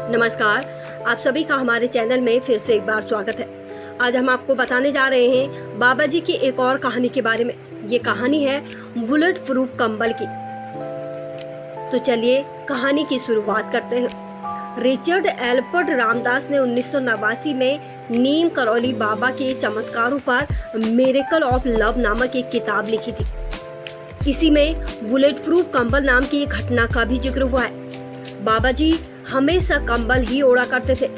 नमस्कार, आप सभी का हमारे चैनल में फिर से एक बार स्वागत है। आज हम आपको बताने जा रहे हैं बाबा जी की एक और कहानी के बारे में। ये कहानी है बुलेट प्रूफ कंबल की। तो चलिए कहानी की शुरुआत करते हैं। रिचर्ड एल्बर्ट रामदास ने 1989 में नीम करौली बाबा के चमत्कारों पर मिरेकल ऑफ लव नामक एक किताब लिखी थी। इसी में बुलेट प्रूफ कंबल नाम की एक घटना का भी जिक्र हुआ है। बाबा जी हमेशा कंबल ही ओढ़ा करते थे।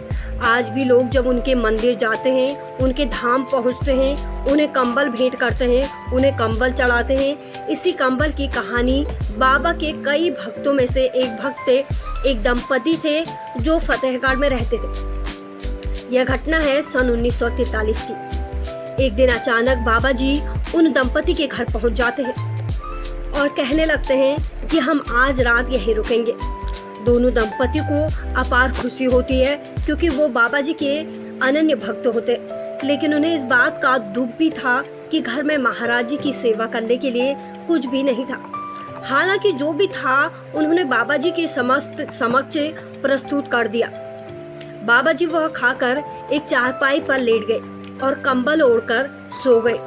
आज भी लोग जब उनके मंदिर जाते हैं, उनके धाम पहुंचते हैं, उन्हें कंबल भेंट करते हैं, उन्हें कंबल चढ़ाते हैं। इसी कंबल की कहानी बाबा के कई भक्तों में से एक भक्त थे, एक दंपति थे जो फतेहगढ़ में रहते थे। यह घटना है सन 1943 की। एक दिन अचानक बाबा जी उन दंपति के घर पहुंच जाते हैं और कहने लगते हैं कि हम आज रात यहीं रुकेंगे। दोनों दंपति को अपार खुशी होती है क्योंकि वो बाबा जी के अनन्य भक्त होते, लेकिन उन्हें इस बात का दुख भी था कि घर में महाराज जी की सेवा करने के लिए कुछ भी नहीं था। हालांकि जो भी था उन्होंने बाबा जी के समक्ष प्रस्तुत कर दिया। बाबा जी वह खाकर एक चारपाई पर लेट गए और कंबल ओढ़कर सो गए।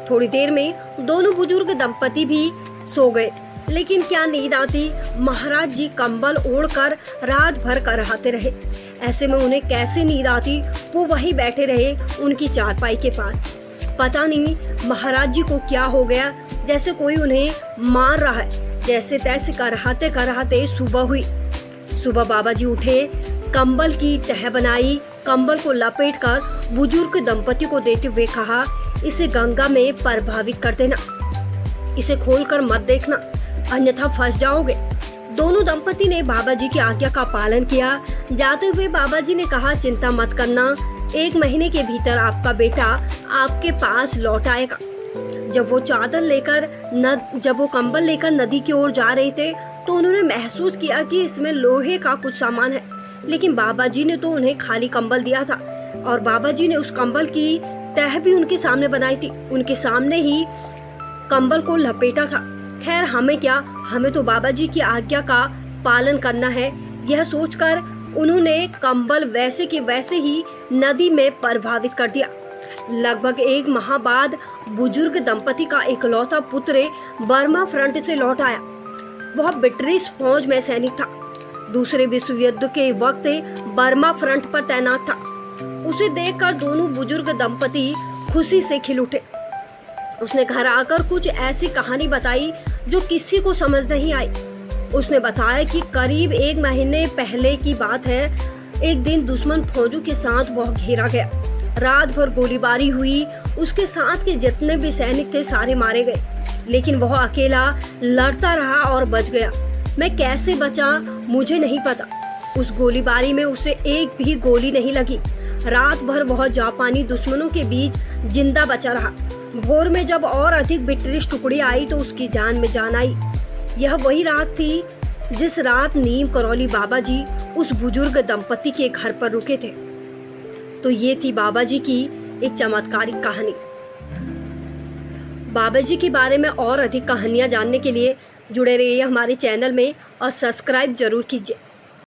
थोड़ी देर में दोनों बुजुर्ग दंपति भी सो गए, लेकिन क्या नींद आती। महाराज जी कंबल ओढ़कर रात भर कराहते रहे। ऐसे में उन्हें कैसे नींद आती, वो वहीं बैठे रहे उनकी चारपाई के पास। पता नहीं महाराज जी को क्या हो गया, जैसे कोई उन्हें मार रहा है। जैसे तैसे कराहते सुबह हुई। सुबह बाबा जी उठे, कंबल की तह बनाई, कंबल को लपेटकर बुजुर्ग दंपति को देते हुए कहा, इसे गंगा में प्रभावित कर देना, इसे खोलकर मत देखना, अन्यथा फंस जाओगे। दोनों दंपति ने बाबा जी की आज्ञा का पालन किया। जाते हुए बाबा जी ने कहा, चिंता मत करना, 1 महीने के भीतर आपका बेटा आपके पास लौट आएगा। जब वो कंबल लेकर नदी की ओर जा रहे थे तो उन्होंने महसूस किया कि इसमें लोहे का कुछ सामान है, लेकिन बाबा जी ने तो उन्हें खाली कंबल दिया था और बाबा जी ने उस कंबल की तह भी उनके सामने बनाई थी। उनके सामने ही कंबल को लपेटा था। खैर हमें क्या, हमें तो बाबा जी की आज्ञा का पालन करना है। यह सोचकर उन्होंने कंबल वैसे के वैसे ही नदी में प्रभावित कर दिया। लगभग 1 माह बाद बुजुर्ग दंपति का इकलौता पुत्र बर्मा फ्रंट से लौट आया। वह ब्रिटिश फौज में सैनिक था। दूसरे विश्व युद्ध के वक्त बर्मा फ्रंट पर तैनात था। उसे देखकर दोनों बुजुर्ग दंपति खुशी से खिल उठे। उसने घर आकर कुछ ऐसी कहानी बताई जो किसी को समझ नहीं आई। उसने बताया कि करीब 1 महीने पहले की बात है। एक दिन दुश्मन फौजों के साथ वह घेरा गया। रात भर गोलीबारी हुई। उसके साथ के जितने भी सैनिक थे सारे मारे गए, लेकिन वह अकेला लड़ता रहा और बच गया। मैं कैसे बचा मुझे नहीं पता। उस गोलीबारी में उसे एक भी गोली नहीं लगी। रात भर वह जापानी दुश्मनों के बीच जिंदा बचा रहा। भोर में जब और अधिक ब्रिटिश टुकड़ी आई तो उसकी जान में जान आई। यह वही रात थी जिस रात नीम करौली बाबा जी उस बुजुर्ग दंपति के घर पर रुके थे। तो ये थी बाबा जी की एक चमत्कारिक कहानी। बाबा जी के बारे में और अधिक कहानियां जानने के लिए जुड़े रहिए हमारे चैनल में और सब्सक्राइब जरूर कीजिए।